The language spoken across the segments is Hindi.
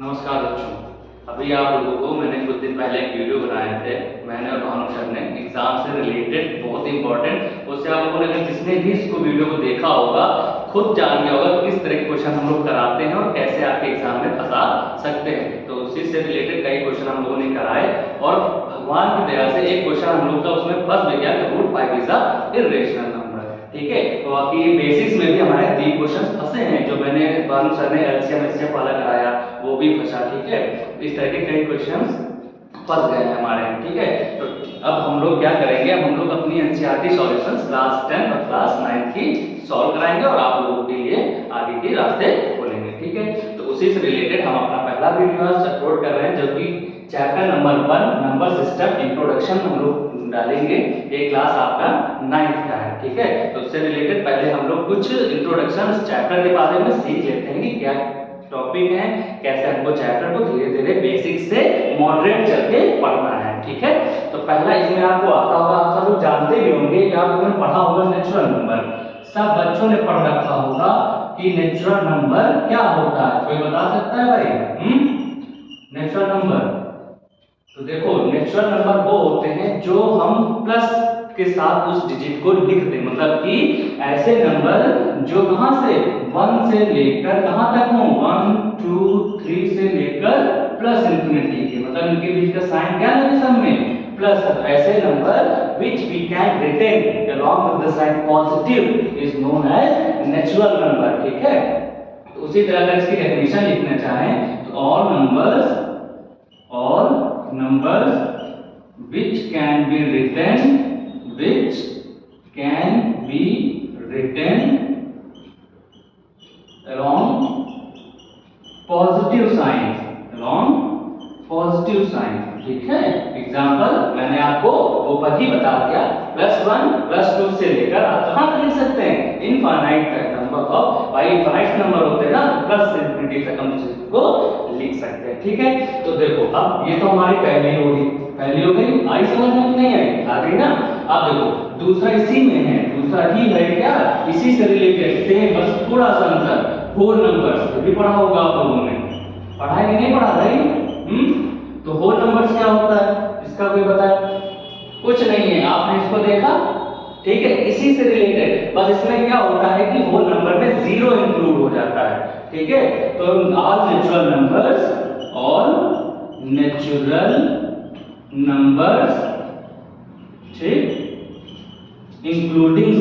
नमस्कार बच्चों। अभी आप लोगों को मैंने कुछ दिन पहले एक वीडियो बनाए थे, मैंने और भानु सर ने, एग्जाम से रिलेटेड, बहुत इंपॉर्टेंट। उससे आप लोगों ने अगर जिसने भी इसको वीडियो को देखा होगा खुद जान गया होगा किस तरह के क्वेश्चन हम लोग कराते हैं और कैसे आपके एग्जाम में फंसा सकते हैं। तो उसी से रिलेटेड कई क्वेश्चन हम लोगों ने कराए और भगवान की दया से एक क्वेश्चन हम लोग का उसमें फंस भी गया कि root 5 is a irrational number. ठीक है, तो बाकी बेसिक्स में भी हमारे 3 क्वेश्चन फंसे हैं जो मैंने भानु सर ने एलसीएम एचसीएफ वाला कराया, वो भी फंसा। ठीक है, इस तरह के कई क्वेश्चंस फंस गए हैं हमारे। ठीक है, तो अब हम लोग क्या करेंगे, हम लोग अपनी एनसीईआरटी सॉल्यूशंस क्लास 10 और क्लास 9 की सॉल्व कराएंगे और आप लोगों के लिए आगे के रास्ते खोलेंगे। ठीक है, तो उसी से रिलेटेड हम अपना पहला वीडियो आज अपलोड कर रहे हैं जो कि chapter number 1 number system introduction हम लोग डालेंगे। ये क्लास आपका 9th का है। ठीक है, तो उससे रिलेटेड पहले हम लोग कुछ इंट्रोडक्शन इस चैप्टर के बारे में सीख लेते हैं कि क्या टॉपिक है, कैसे हमको चैप्टर को धीरे धीरे बेसिक से मॉडरेट चल के पढ़ना है। ठीक है, तो पहला इसमें आपको आता होगा, आप सब लोग जानते भी होंगे कि आप लोगों ने पढ़ा होगा नेचुरल नंबर। सब बच्चों ने पढ़ रखा होगा कि नेचुरल नंबर क्या होता है। कोई बता सकता है भाई? नेचुरल नंबर, तो देखो नेचुरल नंबर वो होते हैं जो हम प्लस के साथ उस डिजिट को लिखते हैं, मतलब कि ऐसे नंबर जो कहां से 1 से लेकर कहां तक हो, 1 2 3 से लेकर प्लस इंफिनिटी के, मतलब इनके बीच का साइन क्या है सब में प्लस। ऐसे number which we can retain along with the sign positive is known as natural number। ठीक है, तो उसी तरह अगर इसकी डेफिनेशन लिखना चाहें तो all numbers which can be written along positive sign। ठीक है, एग्जाम्पल मैंने आपको ऊपर ही बता दिया, +1 +2 से लेकर आप कहां तक लिख सकते हैं, इनफाइनाइट तक। नंबर ऑफ भाई इनफाइनाइट नंबर होते हैं ना, प्लस इंफिनिटी तक हम इसको लिख सकते हैं। ठीक है, तो देखो अब ये तो हमारी पहली हो गई, आई समझ में नहीं आई, आ गई ना। अब देखो दूसरा इसी में है, दूसरा ही है क्या, इसी से रिलेटेड सेम, बस थोड़ा सा अंतर, होल नंबर्स भी पढ़ा होगा आप लोगों ने, पढ़ा है कि नहीं पढ़ा भाई? तो होल नंबर्स क्या होता है, इसका कोई बताए? कुछ नहीं है, आपने इसको देखा। ठीक है, इसी से रिलेटेड, बस इसमें क्या होता है कि होल नंबर में 0 इंक्लूड हो जाता है। ठीक है, तो ऑल नेचुरल नंबर्स, ठीक, including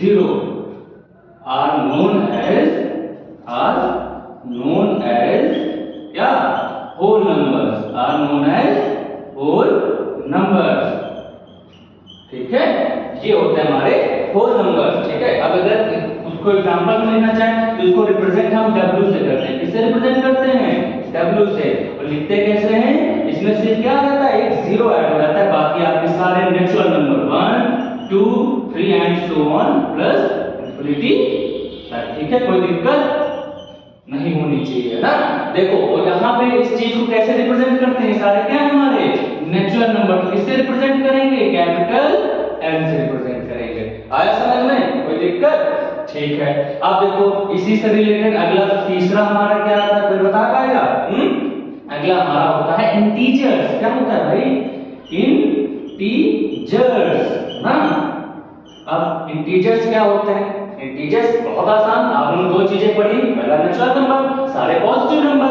zero are known as क्या, whole numbers। ठीक है, ये होते हैं हमारे whole numbers। ठीक है, अब अगर उसको एग्जांपल में लेना चाहें तो इसको रिप्रेजेंट हम w से करते हैं। किससे रिप्रेजेंट करते हैं? w से। और लिखते कैसे हैं? इसमें सिर्फ क्या रहता है, एक 0 ऐड हो जाता है, बाकी आपके सारे natural number 1 2 3 and so on plus infinity. ठीक है, कोई दिक्कत नहीं होनी चाहिए ना। देखो और यहाँ पे इस चीज को कैसे रिप्रेजेंट करते हैं, सारे क्या है हमारे नेचुरल नंबर, तो किससे रिप्रेजेंट करेंगे, कैपिटल N से रिप्रेजेंट करेंगे। आया समझ में, कोई दिक्कत? ठीक है, अब देखो इसी से रिलेटेड अगला तीसरा हमारा क्या आता है, कोई बता पाएगा? अगला हमारा होता है इंटीजर्स। क्या होता है भाई? इंटीजर्स ना। अब इंटीजर्स क्या होते हैं? इंटीजर्स बहुत आसान, आपने 2 चीजें पढ़ी, पहला नेचुरल नंबर, सारे पॉजिटिव नंबर,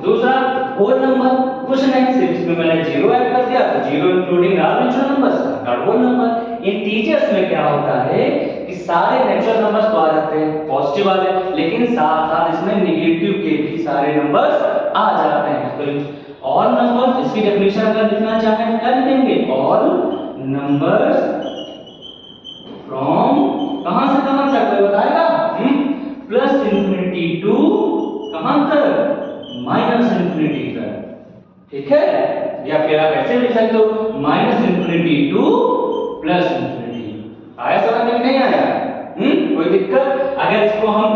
दूसरा होल नंबर, कुछ नहीं, सिर्फ इसमें मैंने 0 ऐड कर दिया, तो 0 इंक्लूडिंग ऑल नेचुरल नंबर्स का होल नंबर। इंटीजर्स में क्या होता है कि सारे नेचुरल नंबर्स तो आ जाते हैं पॉजिटिव वाले, लेकिन साथ साथ इसमें नेगेटिव के भी सारे नंबर्स आ जाते हैं। तो ऑल नंबर्स, इसकी डेफिनेशन अगर लिखना चाहें क्या लिखेंगे, ऑल नंबर्स फ्रॉम कहां से कहां तक, कोई बताएगा? प्लस इंफिनिटी टू कहां तक, माइनस इंफिनिटी तक। ठीक है, या फिर आप ऐसे लिख सकते हो minus infinity two plus infinity. आया समझ में नहीं आया? कोई दिक्कत? अगर इसको हम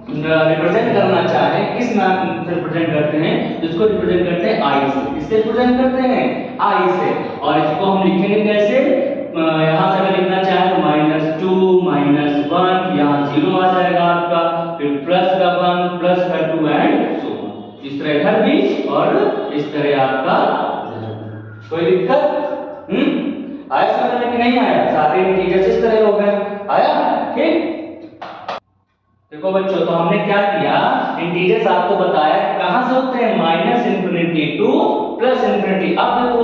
रिप्रेजेंट करना चाहें, किस नाम से रिप्रेजेंट करते हैं, इसको रिप्रेजेंट करते हैं आई से। किससे रिप्रेजेंट करते हैं? आई से। और इसको हम लिखेंगे कैसे, यहां से अगर लिखना चाहें तो -2 -1, यहाँ 0 आ जाएगा आपका, फिर प्लस का इस तरह आपका कोई दिक्कत आया समझ में कि नहीं आया? सारे इंटीजर्स इस तरह हो गए, आया? ठीक, देखो बच्चों, तो हमने क्या किया, इंटीजर्स आपको बताया कहां से होते हैं, minus infinity two plus infinity. अब देखो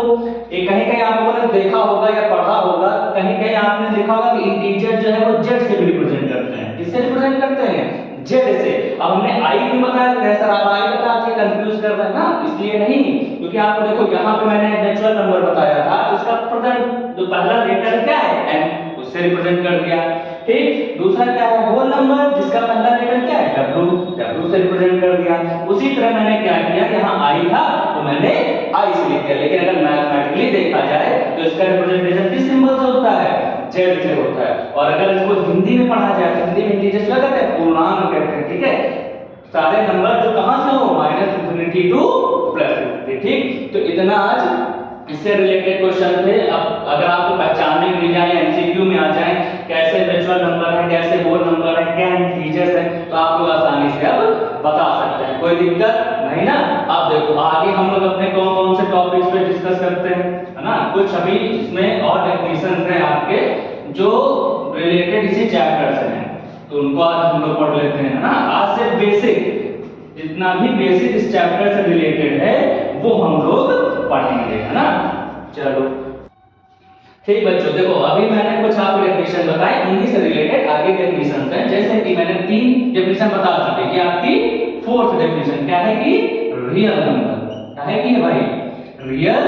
ये कहीं कहीं आप लोगों ने देखा होगा या पढ़ा होगा, कहीं कहीं आपने देखा होगा कि इंटीजर जो है वो जेड से भी रिप्रेजेंट करते हैं। किससे रिप्रेजेंट करते हैं? जेड से। अब हमने आई क्यों बताया था सर, आप आई बता के कंफ्यूज कर रहे हैं ना, इसलिए नहीं, क्योंकि आपको देखो यहाँ पे मैंने नेचुरल नंबर बताया था, इसका प्रेजेंट जो पहला लेटर क्या है, एन, उससे रिप्रेजेंट कर दिया। ठीक, दूसरा क्या है, होल नंबर, जिसका पहला लेटर क्या है, डब्ल्यू, डब्ल्यू से रिप्रेजेंट कर दिया। उसी तरह मैंने क्या किया, यहाँ आई था तो मैंने आई से लिख दिया। लेकिन अगर मैथमेटिकली देखा जाए तो इसका रिप्रेजेंटेशन किस सिंबल से होता है, जेड से होता है। और अगर इसको हिंदी में पढ़ा जाए तो हिंदी में इंटीजर्स क्या कहते हैं, पूर्णांक कहते हैं। ठीक है, सारे नंबर जो कहां से हो, minus infinity two plus infinity. ठीक, तो इतना आज इससे रिलेटेड क्वेश्चन थे। अब अगर आपको पहचानने मिल जाए, एमसीक्यू में आ जाए कैसे नेचुरल नंबर है, कैसे होल नंबर है, क्या इंटीजर्स है, तो आप लोग आसानी से अब बता सकते हैं, कोई दिक्कत नहीं ना। अब देखो आगे हम लोग अपने कौन कौन से टॉपिक्स पे डिस्कस करते हैं, है ना। कुछ अभी इसमें और डेफिनेशंस हैं आपके जो रिलेटेड इसी चैप्टर से हैं, तो उनको आज हम लोग पढ़ लेते हैं, है ना। आज से बेसिक, जितना भी बेसिक इस चैप्टर से रिलेटेड है वो हम लोग पढ़ेंगे, है ना। चलो ठीक बच्चों, देखो अभी मैंने कुछ आपको डेफिनेशन बताए, उन्हीं से रिलेटेड आगे डेफिनेशन हैं। जैसे कि मैंने 3 डेफिनेशन बता चुके, ये आपकी 4th डेफिनेशन क्या है कि रियल नंबर। क्या है कि भाई, रियल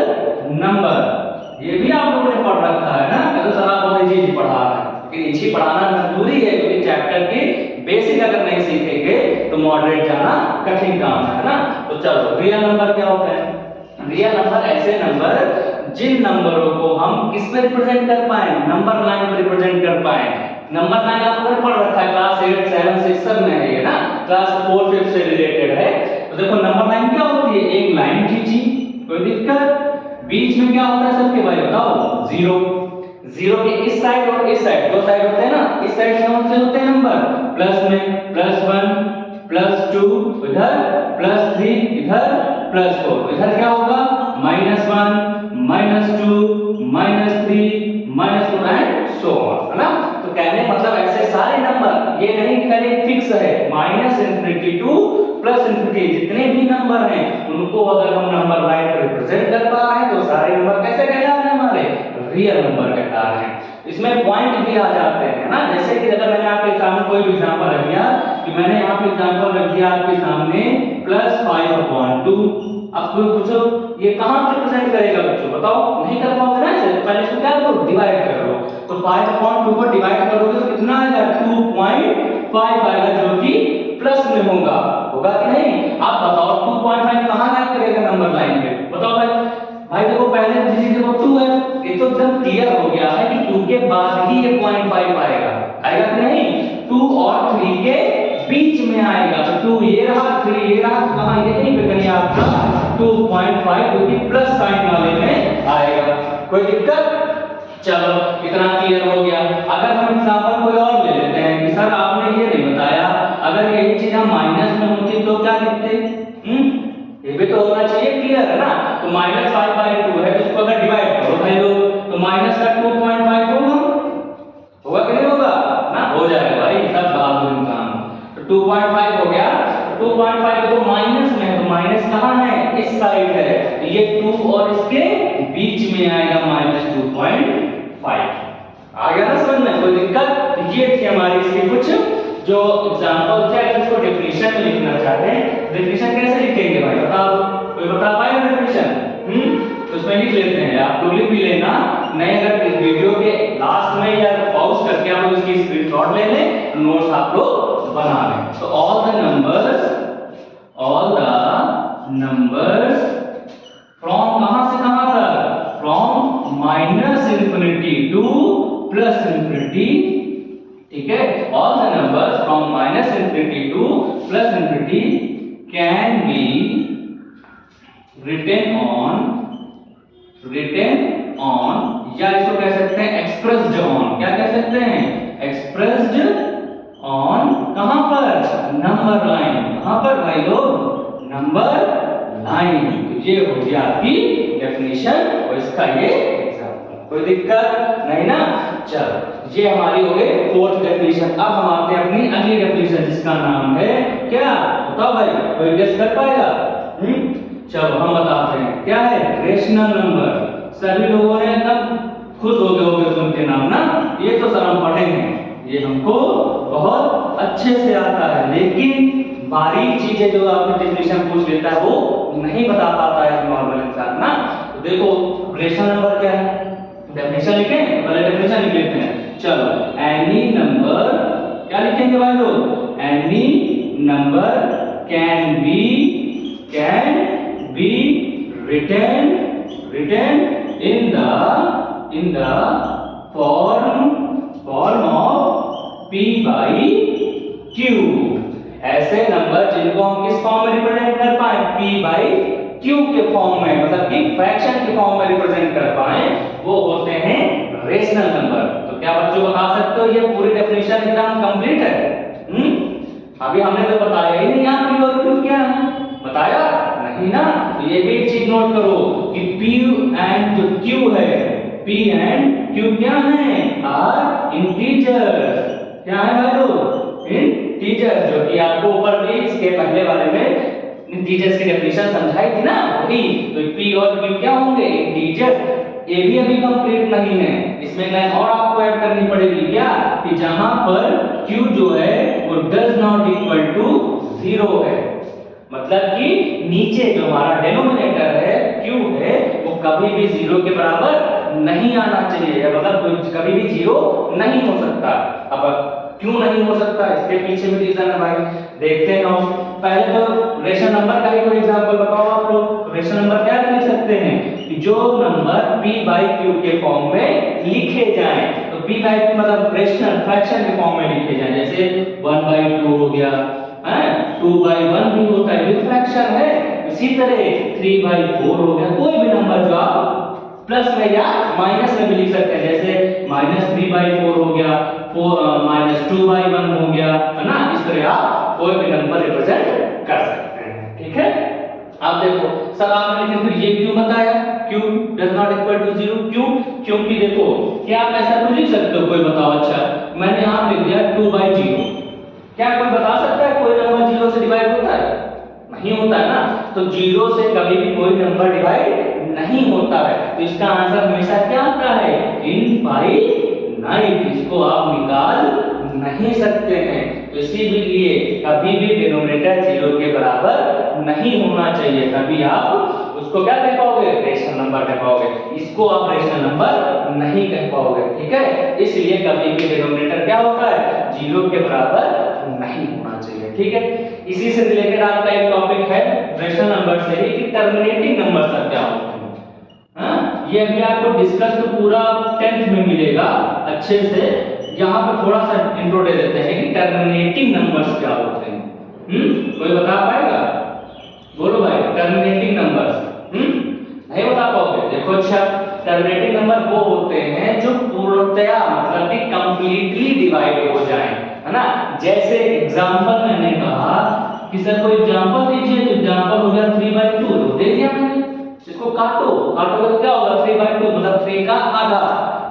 नंबर। ये भी आप लोगों ने पढ़ रखा है ना, तो सर आप बहुत जी पढ़ा रहे हैं, लेकिन इसी पढ़ाना जरूरी है, क्योंकि चैप्टर के बेसिक अगर नहीं सीखेंगे तो मॉडरेट जाना कठिन काम है ना। तो चलो, रियल नंबर क्या होता है? रियल नंबर ऐसे नंबर जिन नंबरों को हम किस में रिप्रेजेंट कर पाए, नंबर लाइन में रिप्रेजेंट कर पाए। नंबर लाइन आप लोगों ने पढ़ रखा है, क्लास 8, 7, 6 सब में है ये ना, क्लास 4, 5 से रिलेटेड है। तो देखो नंबर लाइन क्या होती है, एक लाइन खींची, कोई दिक्कत, बीच में क्या होता है सबके भाई बताओ, जीरो। जीरो के इस साइड और इस साइड, दो साइड होते हैं ना, इस साइड से कौन से होते हैं नंबर, प्लस में +1 +2 इधर, +3 इधर, +4 इधर, क्या होगा -1 -2 -3 -4 एंड सो ऑन, है ना। तो कहने मतलब ऐसे सारे नंबर, ये नहीं कि फिक्स है, minus infinity two plus infinity, जितने भी नंबर हैं उनको अगर हम नंबर लाइन पर रिप्रेजेंट कर पा रहे हैं तो सारे नंबर कैसे कहला रहे हैं, हमारे रियल नंबर कहला रहे हैं। इसमें पॉइंट भी आ जाते हैं ना, जैसे कि अगर मैंने आपके सामने कोई भी एग्जांपल रख दिया, कि मैंने यहाँ पे एग्जांपल रख दिया आपके सामने +5/2, अब कोई पूछो ये कहां रिप्रेजेंट करेगा बच्चों, बताओ, नहीं कर पाओगे ना, इसे पहले इसको क्या करो, डिवाइड कर लो। तो 5/2 को डिवाइड करोगे तो कितना आएगा, 2.5 आएगा, जो कि प्लस में होगा, होगा कि नहीं। आप बताओ 2.5 कहां लाइन करेगा नंबर लाइन पे, बताओ भाई। भाई देखो पहले डिजिट देखो 2 है, ये तो एकदम क्लियर हो गया है कि 2 के बाद ही ये 0.5 आएगा, आएगा कि नहीं। 2 और 3 के बीच में आएगा, तो 2 ये रहा, 3 ये रहा, तो कहां यहीं पे कहीं आपका 2.5 जो कि प्लस साइन वाले में आएगा, कोई दिक्कत। चलो इतना क्लियर हो गया। अगर हम एग्जांपल कोई और ले लेते हैं कि सर आपने ये नहीं बताया, अगर यही चीज हम माइनस में होती तो क्या लिखते, ये भी तो होना चाहिए, क्लियर है ना। तो -5/2 है, तो इसको अगर डिवाइड करो भाई लोग, तो माइनस का 2.5 होगा कि नहीं होगा ना, हो जाएगा भाई, सब बहादुर काम। तो 2.5 हो गया, 2.5 तो माइनस में है, तो माइनस कहां है, इस साइड है, तो ये 2 और इसके बीच में आएगा -2.5, आ गया ना समझ में, कोई दिक्कत। ये थी हमारी इसकी कुछ जो एग्जांपल थे। अगर इसको डेफिनेशन में लिखना चाहते हैं, डेफिनेशन कैसे लिखेंगे भाई बताओ, कोई बता पाएगा डेफिनेशन? तो उसमें लिख लेते हैं, आप लोग लिख भी लेना, नहीं अगर वीडियो के लास्ट में या पॉज करके आप लोग इसकी स्क्रीनशॉट ले लें, नोट्स आप लोग बना लें। तो ऑल द नंबर्स फ्रॉम कहां से कहां तक, from -infinity two plus infinity, ठीक है। All the numbers from -infinity two plus infinity can be written on, या इसको कह सकते हैं expressed on, क्या कह सकते हैं, expressed on, कहां पर, नंबर लाइन, कहां पर भाई लोग, नंबर लाइन। तो ये हो गया आपकी डेफिनेशन और इसका ये एग्जांपल। कोई दिक्कत नहीं ना? चलो ये हमारी हो गई फोर्थ डेफिनेशन। अब हम आते हैं अपनी अगली डेफिनेशन जिसका नाम है क्या? बताओ भाई, कोई गेस कर पाएगा? चलो हम बताते हैं क्या है। Rational number. सभी लोगों ने एकदम खुश हो गए होंगे सुन के नाम ना। ये तो सर हम पढ़ेंगे, ये हमको बहुत अच्छे से आता है, लेकिन बारीक चीजें जो आपने डेफिनेशन पूछ लेता है वो नहीं बता पाता है नॉर्मल इंसान ना। तो देखो रेशनल नंबर क्या है, डेफिनेशन लिखें, पहले डेफिनेशन लिख लेते हैं। चलो एनी नंबर, क्या लिखेंगे भाई लोग? Any number can be written in the form of p by q। ऐसे नंबर जिनको हम किस फॉर्म में रिप्रेजेंट कर पाए? p by q के फॉर्म में, मतलब कि फ्रैक्शन के फॉर्म में रिप्रेजेंट कर पाए, वो होते हैं रेशनल नंबर। तो क्या बच्चों बता सकते हो ये पूरी डेफिनेशन एकदम कंप्लीट है? अभी हमने तो बताया ही नहीं यहाँ p और q क्या है, बताया नहीं ना। तो ये भी एक चीज नोट करो कि p एंड जो q है, p एंड q क्या है? Are integers. क्या है भाई लोग? इंटीजर्स, जो कि आपको ऊपर भी इसके पहले वाले में इंटीजर्स की डेफिनेशन समझाई थी ना वही। तो p और q क्या होंगे? इंटीजर्स। ये भी अभी कंप्लीट नहीं है, इसमें लाइन और आपको ऐड करनी पड़ेगी। क्या? कि जहां पर q जो है वो डज नॉट इक्वल टू 0 है, मतलब कि नीचे जो हमारा डेनोमिनेटर है q है वो कभी भी 0 के बराबर नहीं आना चाहिए, मतलब कभी भी 0 नहीं हो सकता। अब क्यों नहीं हो सकता, इसके पीछे भी रीजन है भाई, देखते हैं हम। पहले तो रेशनल नंबर का ही कोई एग्जांपल बताओ आप लोग। रेशनल नंबर क्या लिख सकते हैं कि जो नंबर p by q के फॉर्म में लिखे जाएं। तो p by q मतलब रेशनल फ्रैक्शन के फॉर्म में लिखे जाएं, जैसे 1 by 2 हो गया, 2 by 1 भी होता है, ये फ्रैक्शन है। इसी तरह 3 by 4 हो गया, कोई भी नंबर जो आप प्लस में या माइनस में भी लिख सकते हैं, जैसे -3 by 4 हो गया, -2 by 1 हो गया, है ना। इस तरह आप कोई भी नंबर रिप्रेजेंट कर सकते हैं, ठीक है। अब देखो सर आपने लेकिन फिर ये क्यों बताया, q does not equal to 0, क्यों? क्योंकि देखो क्या आप ऐसा कुछ लिख सकते हो, कोई बताओ। अच्छा मैंने यहां लिख दिया 2 by 0, क्या कोई बता सकता है कोई नंबर 0 से डिवाइड होता है? नहीं होता है ना। तो 0 से कभी भी कोई नंबर डिवाइड नहीं होता है, तो इसका आंसर हमेशा क्या आता है? इनफाइनाइट। इसको आप निकाल नहीं सकते हैं, तो इसीलिए कभी भी डिनोमिनेटर 0 के बराबर नहीं होना चाहिए, तभी आप उसको क्या कह पाओगे? रेशनल नंबर कह पाओगे। इसको आप रेशनल नंबर नहीं कह पाओगे, ठीक है। इसलिए कभी भी डिनोमिनेटर क्या होता है? 0 के बराबर नहीं होना चाहिए, ठीक है। इसी से रिलेटेड आपका एक टॉपिक है रेशनल नंबर से ही कि टर्मिनेटिंग नंबर सब क्या होते हैं। ये अभी आपको डिस्कस तो पूरा 10th में मिलेगा अच्छे से, यहाँ पर थोड़ा सा इंट्रो दे देते हैं कि टर्मिनेटिंग नंबर्स क्या होते हैं। कोई बता पाएगा? बोलो भाई, टर्मिनेटिंग नंबर्स नहीं बता पाओगे? देखो अच्छा, टर्मिनेटिंग नंबर वो होते हैं जो पूर्णतया मतलब कि कंप्लीटली डिवाइड हो जाएं, है ना। जैसे एग्जांपल मैंने कहा कि सर कोई एग्जांपल दीजिए, तो एग्जांपल हो गया 3 by 2, तो दे दिया मैंने। इसको काटो तो क्या होगा? 3 by 2 मतलब 3 का आधा।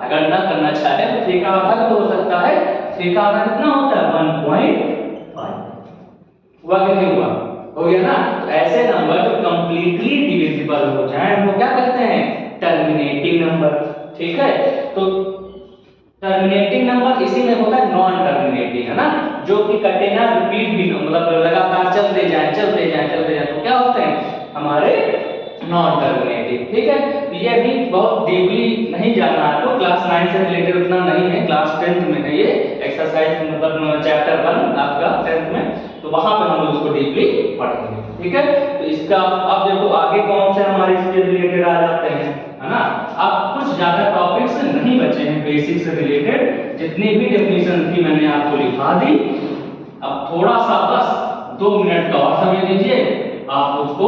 अगर ना करना चाहे तो 3 का आधा भी हो सकता है। 3 का आधा कितना होता है? 1.5। हुआ कि नहीं हुआ? हो गया ना। तो ऐसे नंबर जो कंप्लीटली डिविजिबल हो जाए वो क्या कहते हैं? टर्मिनेटिंग नंबर, ठीक है। तो टर्मिनेटिंग नंबर इसी में होता है नॉन टर्मिनेटिंग, है ना, जो कि कटे ना, रिपीट भी मतलब लगातार चलते जाएं तो क्या होते हैं? हमारे नॉन टर्मिनेटिंग, ठीक है। ये भी बहुत डीपली नहीं जाना आपको, क्लास 9 से रिलेटेड उतना नहीं है, क्लास 10th में है ये एक्सरसाइज, मतलब चैप्टर 1 आपका 10th में, तो वहां पे हम उसको डीपली पढ़ेंगे, ठीक है। तो इसका अब देखो आगे कौन से हमारे इसके रिलेटेड आ जाते हैं, है ना। अब कुछ ज्यादा टॉपिक्स नहीं बचे हैं बेसिक से रिलेटेड, जितनी भी डेफिनेशन थी मैंने आपको लिखा दी। अब थोड़ा सा बस 2 मिनट का और समय दीजिए, आप उसको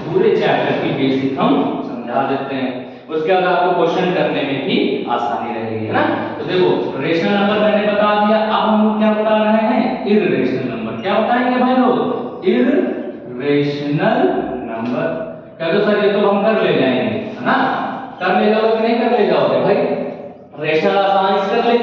पूरे चैप्टर की बेसिक हम समझा देते हैं, उसके बाद आपको क्वेश्चन करने में भी आसानी रहेगी, है ना। तो देखो रेशनल नंबर मैंने बता दिया, अब हम क्या बता रहे हैं? Irrational number. क्या बताएंगे भाई लोग? Irrational number. क्या तो सर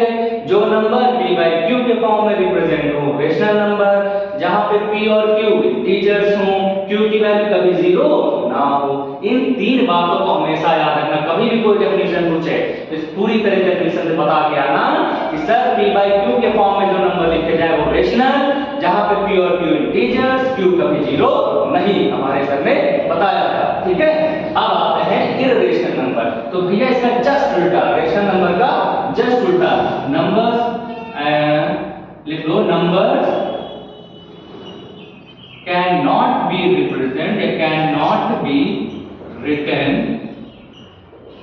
लिखेंगे जो नंबर p by q के फॉर्म में रिप्रेजेंट हो रेशनल नंबर, जहां पे p और q इंटीजर्स हो, q की वैल्यू कभी जीरो ना हो। इन तीन बातों को हमेशा याद रखना। कभी भी कोई डेफिनेशन पूछे तो इस पूरी तरह डेफिनेशन से बता के आना कि सर p by q के फॉर्म में जो नंबर लिखे जाए वो रेशनल, जहां पे p और q इंटीजर्स, q कभी जीरो नहीं, हमारे सर ने बताया था। ठीक है, अब आते हैं इररेशनल नंबर। तो भैया इसका जस्ट उल्टा, रेशनल नंबर का जस्ट उल्टा, नंबर्स लिख लो, numbers can not be represent, can not be written,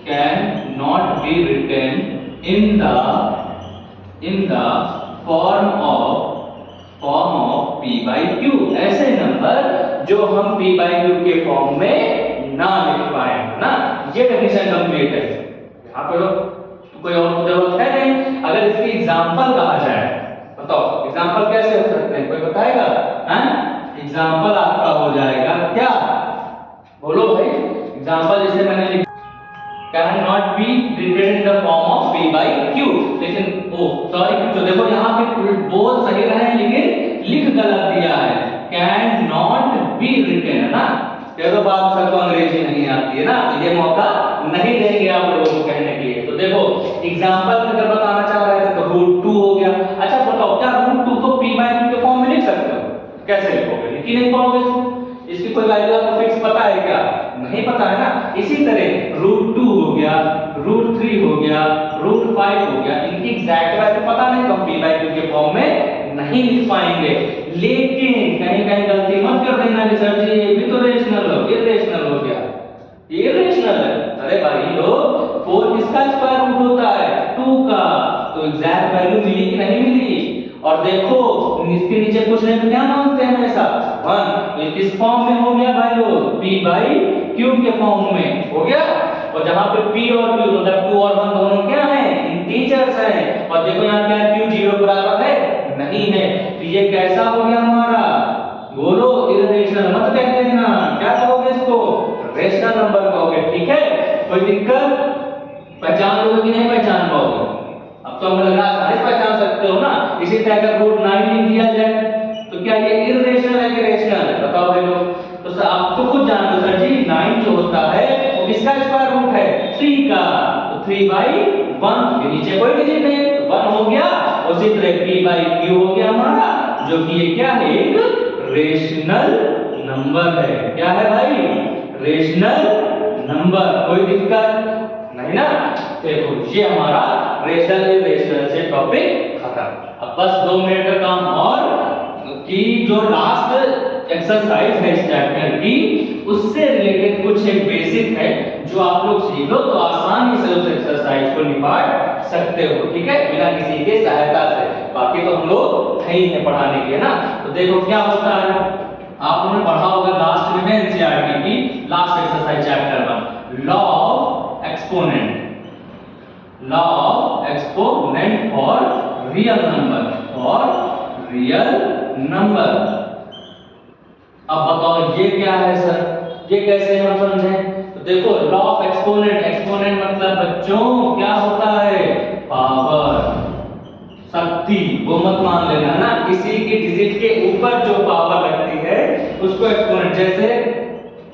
can not be written in the form of p by q। ऐसे नंबर जो हम p by q के फॉर्म में ना लिख पाए ना, ये डेफिनेशन कंप्लीट है। यहाँ पे कोई और जरूरत है नहीं। अगर इसकी एग्जांपल कहा जाए, बताओ एग्जांपल कैसे हो सकते हैं, कोई बताएगा? एग्जांपल आपका हो जाएगा क्या, बोलो भाई। एग्जांपल जैसे मैंने लिखा can not be written in the form of p by q, लेकिन सॉरी तो देखो यहाँ पे बोल सही रहे लेकिन लिख गलत दिया है, कैन नॉट बी रिटन, है ना। देखो बात सबको अंग्रेजी नहीं आती है ना, तो ये मौका नहीं देंगे आप लोगों को कहने के लिए। तो देखो एग्जांपल अगर बताना चाह रहे थे तो √2 हो गया। अच्छा बताओ क्या √2 को p by q के फॉर्म में लिख सकते हो? कैसे लिखोगे? लिख ही नहीं पाओगे। इसकी कोई वैल्यू आपको फिक्स पता है क्या? नहीं पता है ना। इसी तरह √2 हो गया, √3 हो गया, √5 हो गया, इनकी एग्जैक्ट वैल्यू पता नहीं तो p by q के फॉर्म में नहीं लिख पाएंगे। लेकिन कहीं कहीं गलती मत कर देना कि सर जी ये भी तो रेशनल हो, इररेशनल हो गया। इररेशनल है, अरे भाई लोग 4 किसका स्क्वायर रूट होता है? 2 का। तो एग्जैक्ट वैल्यू मिली कि नहीं मिली? और देखो इसके नीचे कुछ नहीं तो क्या मानते हैं हमेशा 1, तो किस फॉर्म में हो गया भाई लोग? p by q के फॉर्म में हो गया। और जहां पे p और q मतलब 2 और 1 दोनों क्या हैं? इंटीजर्स हैं। और देखो यहाँ क्या q 0 बराबर है नहीं है, तो ये कैसा हो गया हमारा? बोलो इररेशनल मत कह देना, क्या कहोगे इसको? रेशनल नंबर कहोगे। ठीक है, कोई दिक्कत? पहचान लोगे कि नहीं पहचान पाओगे? अब तो हमें लग रहा है सारे पहचान सकते हो ना। इसी तरह अगर √9 लिख दिया जाए तो क्या ये इररेशनल है कि रेशनल है? बताओ भाई लोग। तो सर आप तो खुद जान लो सर जी 9 जो होता है वो किसका स्क्वायर रूट है? 3 का। तो 3 by 1, ये नीचे कोई डिजिट नहीं तो 1 हो गया। उसी तरह p by q हो गया हमारा, जो कि ये क्या है? एक रेशनल नंबर है। क्या है भाई? Rational number. कोई दिक्कत नहीं ना। देखो ये हमारा रेशनल इररेशनल से टॉपिक खत्म। अब बस 2 मिनट का काम और कि जो लास्ट एक्सरसाइज है इस चैप्टर की उससे रिलेटेड कुछ एक बेसिक है जो आप लोग सीख लो तो आसानी से उस एक्सरसाइज को निपट सकते हो। ठीक है, बिना किसी के सहायता से। बाकी तो हम लोग है ही है पढ़ाने के ना। तो देखो क्या होता है, आप लोगों ने पढ़ा होगा लास्ट में एनसीईआरटी की last exercise chapter 1 law of exponent, law of exponent for real number, for real number. अब बताओ ये क्या है सर, ये कैसे हम समझें? तो देखो लॉ ऑफ एक्सपोनेंट, एक्सपोनेंट मतलब बच्चों क्या होता है? पावर, शक्ति। वो मत मान लेना ना, किसी की डिजिट के ऊपर जो पावर लगती है उसको एक्सपोनेंट। जैसे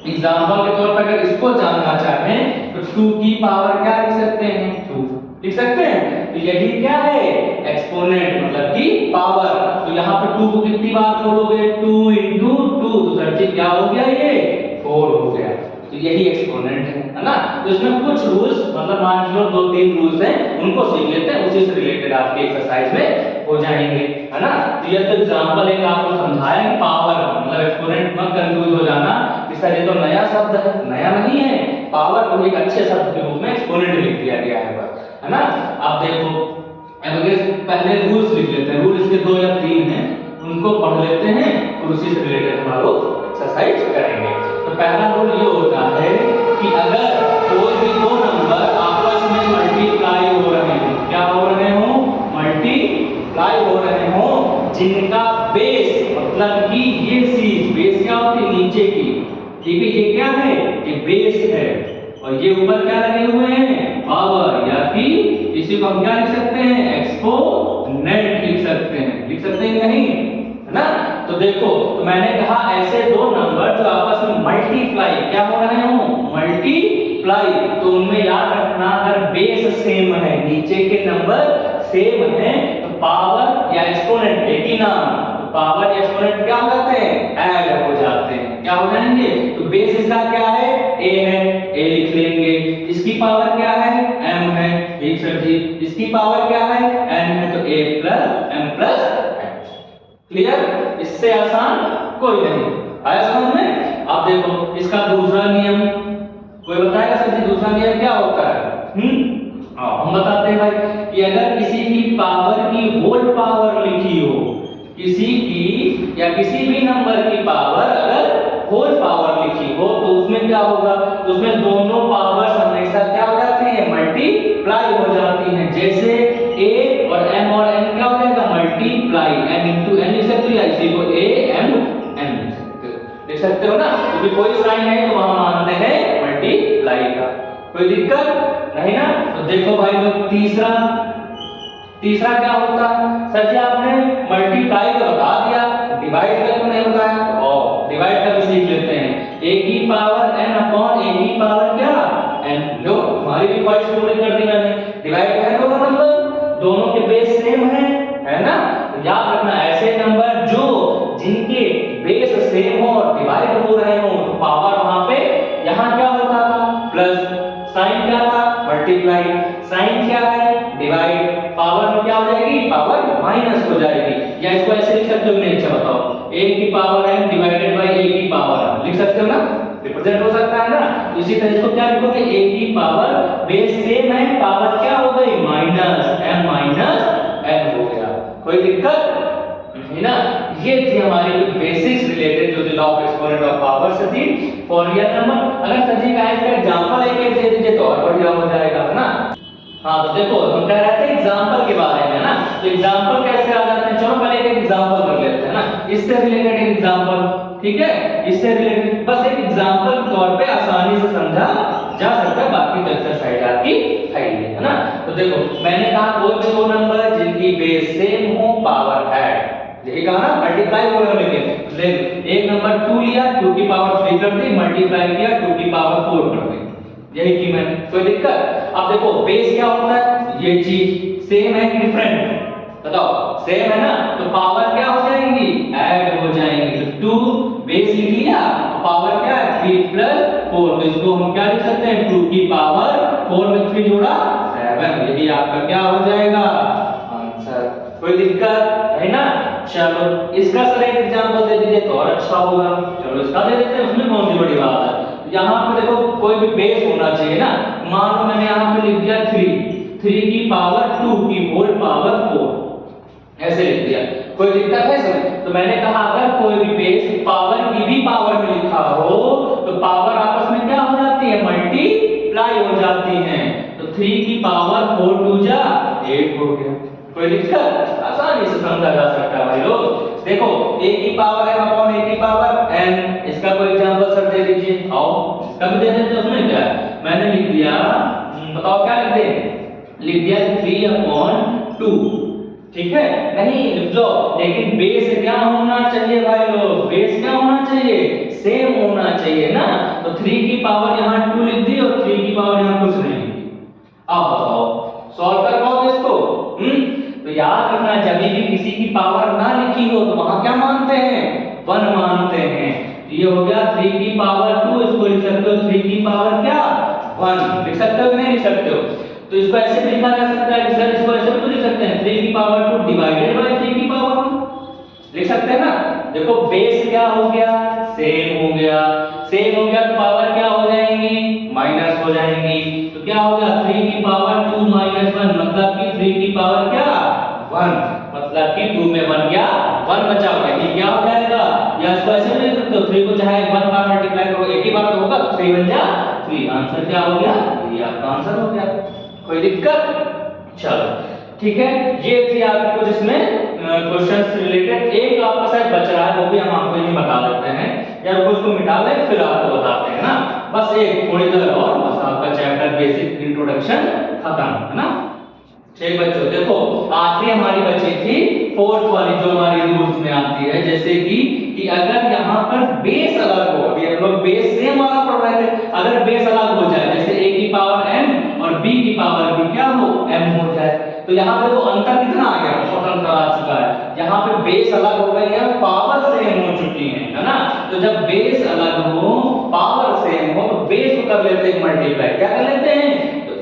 एग्जांपल के तौर पर अगर इसको जानना चाहें तो 2 की पावर क्या लिख सकते हैं? 2 लिख सकते हैं। तो यही क्या है? एक्सपोनेंट मतलब कि पावर। तो यहाँ पे 2 को कितनी बार बोलोगे? 2 into 2, तो सर जी क्या हो गया? ये 4 हो गया। तो यही एक्सपोनेंट है ना। तो इसमें कुछ रूल्स मतलब मान लो 2-3 रूल्स हैं, उनको सीख लेते हैं, उसी से रिलेटेड आपके एक्सरसाइज में हो जाएंगे, है ना। तो ये तो एग्जांपल एक आपको समझाया कि पावर मतलब एक्सपोनेंट, मत कंफ्यूज हो जाना कि सर ये तो नया शब्द है। नया नहीं है, पावर को एक अच्छे शब्द के रूप में एक्सपोनेंट लिख दिया गया है बस, है ना। आप देखो पहले रूल्स लिख लेते हैं, रूल इसके 2 या 3 हैं, उनको पढ़ लेते हैं और उसी से रिलेटेड हम लोग एक्सरसाइज करेंगे। तो पहला रूल ये होता है कि अगर कोई भी 2 नंबर आपस में मल्टीप्लाई हो रहे हो, क्या हो रहे हो? मल्टीप्लाई हो रहे हो, जिनका बेस मतलब कि ये चीज बेस क्या होती है? नीचे की। ठीक है, ये क्या है? ये बेस है और ये ऊपर क्या लगे हुए हैं? पावर, या कि इसी को हम क्या लिख सकते हैं, एक्सपोनेंट लिख सकते हैं नहीं, है ना। तो देखो, तो मैंने कहा ऐसे दो नंबर जो आपस में मल्टीप्लाई क्या हो रहे हो, मल्टीप्लाई, तो उनमें याद रखना अगर बेस सेम है, नीचे के नंबर सेम है, तो पावर या एक्सपोनेंट एक ही नाम, तो पावर या एक्सपोनेंट क्या हो जाते हैं, ऐड हो जाते हैं, क्या हो जाएंगे। तो बेस इसका क्या है, a है, a लिख लेंगे, इसकी पावर क्या है, m है, ठीक सर जी, इसकी पावर क्या है, n है, तो a plus m plus n। Clear, इससे आसान कोई नहीं, आया समझ में। अब देखो इसका दूसरा नियम, कोई बताएगा सर जी दूसरा नियम क्या होता है। हम बताते हैं भाई कि अगर किसी की पावर की होल पावर लिखी हो, किसी की या किसी भी नंबर की पावर अगर होल पावर लिखी हो, तो उसमें क्या होगा, तो उसमें दोनों पावर्स हमेशा क्या हो जाती है, मल्टीप्लाई हो जाती हैं। जैसे a और m और n क्या हो जाएगा, मल्टीप्लाई, n into n लिख सकते हो, या इसी को a m n लिख सकते हो ना, क्योंकि कोई साइन नहीं तो वहां मानते हैं मल्टीप्लाई का, कोई दिक्कत नहीं ना। तो देखो भाई लोग तीसरा क्या होता है, सर जी आपने मल्टीप्लाई का बता दिया, डिवाइड का तो नहीं बताया, तो डिवाइड का भी सीख लेते हैं। a की पावर n अपॉन a की पावर क्या n, लो हमारी भी ख्वाहिश पूरी कर दी मैंने, डिवाइड है दोनों नंबर, दोनों के बेस सेम है ना। तो याद रखना ऐसे नंबर जो जिनके बेस सेम हो और डिवाइड हो रहे हो, तो पावर वहां पे यहां क्या होता था, प्लस, साइन क्या था, मल्टीप्लाई, साइन क्या है, डिवाइड, पावर में क्या हो जाएगी, पावर माइनस हो जाएगी। या इसको ऐसे लिख सकते हो नहीं, अच्छा बताओ, a की power n divided by a की पावर लिख सकते हो ना, रिप्रेजेंट हो सकता है ना। तो इसी तरह इसको क्या लिखोगे, a की पावर बेस सेम है, पावर क्या हो गई, माइनस m माइनस n हो गया, कोई दिक्कत है ना। ये थी हमारी बेसिक्स रिलेटेड जो law of exponent of power से थी फॉर रियल नंबर। अगर सर जी का इसका एग्जांपल एक दे दीजिए तो और बढ़िया हो जाएगा, है ना। हाँ तो देखो हम कह रहे थे एग्जांपल के बारे में ना, तो एग्जांपल कैसे आ जाते हैं, चलो पहले एक एग्जांपल कर लेते हैं ना, इससे रिलेटेड एग्जांपल, ठीक है, इससे रिलेटेड बस एक एग्जांपल के तौर पे आसानी से समझा जा सकता है, बाकी तो एक्सरसाइज आपकी है ना। तो देखो मैंने कहा कोई भी दो नंबर जिनकी बेस सेम हो, पावर ऐड, यही कहा ना, मल्टीप्लाई हो रहा है, लेकिन एक नंबर 2 लिया, 2 की पावर 3 कर दी, मल्टीप्लाई किया 2 की पावर 4 कर दी, यही की मैंने, कोई दिक्कत। अब देखो बेस क्या होता है, ये चीज सेम है कि डिफरेंट, बताओ, सेम है ना, तो पावर क्या हो जाएंगी, ऐड हो जाएंगी। तो 2 बेस लिख लिया, पावर क्या है 3 प्लस 4, तो इसको हम क्या लिख सकते हैं, 2 की पावर 4 में 3 जोड़ा 7, यही आपका क्या हो जाएगा आंसर, कोई दिक्कत है ना। चलो इसका सर एक एग्जांपल दे दीजिए तो और अच्छा होगा, चलो इसका दे देते हैं, उसमें कौन सी बड़ी बात है। यहाँ पे देखो कोई भी बेस होना चाहिए ना, मान लो मैंने यहाँ पे लिख दिया 3 की पावर 2 की होल पावर 4, ऐसे लिख दिया, कोई दिक्कत है इसमें। तो मैंने कहा अगर कोई भी बेस पावर की भी पावर में लिखा हो, तो पावर आपस में क्या हो जाती है, मल्टीप्लाई हो जाती है। तो 3 की पावर 4 2 जा 8 हो गया, कोई दिक्कत, आसानी से समझा जा सकता है भाई लोग। देखो a की पावर m अपॉन a की पावर n, इसका कोई एग्जांपल सर दे दीजिए, आओ इसका भी दे देते हैं। उसमें क्या है, मैंने लिख दिया, बताओ क्या लिख दे, लिख दिया 3 अपॉन 2, ठीक है, नहीं लिख दो, लेकिन बेस क्या होना चाहिए भाई लोग, बेस क्या होना चाहिए, सेम होना चाहिए ना। तो 3 की पावर यहाँ 2 लिख दी और 3 की पावर यहाँ कुछ नहीं लिखी। अब बताओ सॉल्व कर पाओगे इसको, तो याद रखना जब भी किसी की पावर ना लिखी हो तो वहां क्या मानते हैं, 1 मानते हैं। ये हो गया 3 की पावर 2, इसको लिख सकते हो 3 की पावर क्या 1, लिख सकते हो कि नहीं लिख सकते हो। तो इसको ऐसे भी लिखा जा सकता है कि सर इसको ऐसे भी लिख सकते हैं 3 की पावर 2 डिवाइडेड बाय 3 की पावर 1, लिख सकते हैं ना। देखो बेस क्या हो गया, सेम हो गया, सेम हो गया तो पावर क्या हो जाएंगी, माइनस हो जाएंगी। तो क्या हो गया 3 की पावर 2 माइनस 1, मतलब कि 3 की पावर क्या 1, मतलब कि 2 में 1 गया 1 बचा हुआ, ये क्या हो जाएगा, या इसको ऐसे भी लिख सकते हो 3 को चाहे 1 बार मल्टीप्लाई करो एक ही बार तो होगा, 3 बन जा 3, आंसर क्या हो गया, ये आपका आंसर हो गया, कोई दिक्कत। चलो ठीक है, ये थी आपको जिसमें क्वेश्चंस रिलेटेड। एक आपका शायद बच रहा है, वो भी हम आपको यही बता देते हैं, या उसको मिटा ले फिर आपको बताते हैं ना, बस एक थोड़ी देर और, बस आपका चैप्टर बेसिक इंट्रोडक्शन खत्म, है ना। ठीक बच्चों देखो, आखिरी हमारी बची थी फोर्थ वाली जो हमारी रूल्स में आती है, जैसे कि अगर यहाँ पर बेस अलग हो, अभी हम लोग बेस सेम वाला पढ़ रहे थे, अगर बेस अलग हो जाए जैसे a की पावर m और b की पावर भी क्या हो m हो जाए, तो यहाँ पे तो अंतर कितना आ गया, बहुत अंतर आ चुका है। यहाँ पे बेस अलग हो गई है, पावर सेम हो चुकी है ना। तो जब बेस अलग हो पावर सेम हो तो बेस को कर लेते हैं मल्टीप्लाई, क्या कर लेते हैं,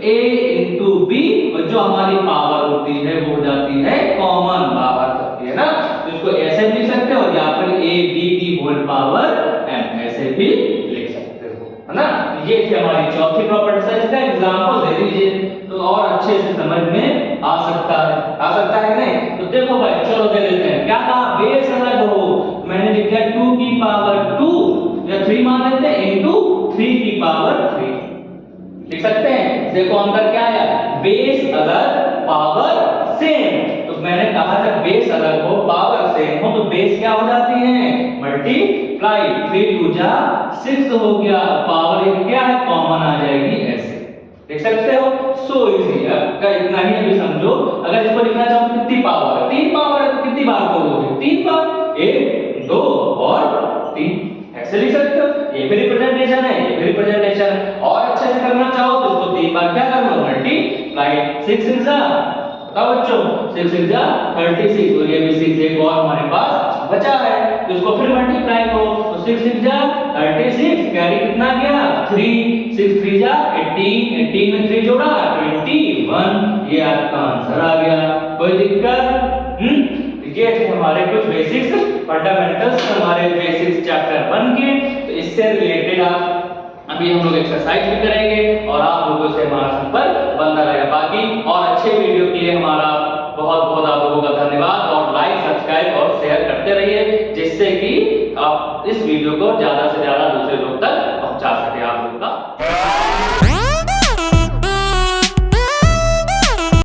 a into b, और जो हमारी पावर होती है वो हो जाती है कॉमन पावर होती है ना, तो इसको ऐसे भी लिख सकते हो या फिर a b की होल पावर m ऐसे भी लिख सकते हो, है ना। ये थी हमारी चौथी प्रॉपर्टी, इसका एग्जांपल दे दीजिए तो और अच्छे से समझ में आ सकता है कि नहीं। तो देखो भाई चलो दे देते हैं, क्या कहा, बेस अलग हो, मैंने लिखा 2 की पावर 2 या 3 मान लेते हैं इनटू 3 की पावर 3, लिख सकते हैं। देखो अंतर क्या है, बेस अलग पावर सेम, तो मैंने कहा था बेस अलग हो पावर सेम हो तो बेस क्या हो जाती है मल्टीप्लाई, 3 2 जा 6 हो गया, पावर एक क्या है कॉमन आ जाएगी, ऐसे देख सकते हो। सो इजी, आपका इतना ही अभी समझो। अगर इसको लिखना चाहो तो कितनी पावर है, 3 पावर है तो कितनी बार करोगे, 3 बार, 1 2 और 3 ऐसे लिख सकते हो। ये भी रिप्रेजेंटेशन है, ये भी रिप्रेजेंटेशन है। और अच्छे से करना चाहो तो इसको 3 बार क्या कर लो मल्टीप्लाई, 6 6 जा, बताओ बच्चों 6 6 जा 36, और ये भी 6 एक और हमारे पास बचा है तो इसको फिर मल्टीप्लाई करो, तो 6 6 जा 36, कैरी कितना गया 3, 6 3 जा 18, 18 में 3 जोड़ा 21, ये आपका आंसर आ गया। कोई दिक्कत? ये थे हमारे कुछ बेसिक्स फंडामेंटल्स, हमारे बेसिक्स चैप्टर 1 के। तो इससे रिलेटेड आप अभी हम लोग एक्सरसाइज भी करेंगे और आप लोगों से हमारा संपर्क बनता रहेगा। बाकी और अच्छे वीडियो के लिए हमारा बहुत बहुत आप लोगों का धन्यवाद, और लाइक सब्सक्राइब और शेयर करते रहिए, जिससे कि आप इस वीडियो को ज्यादा से ज्यादा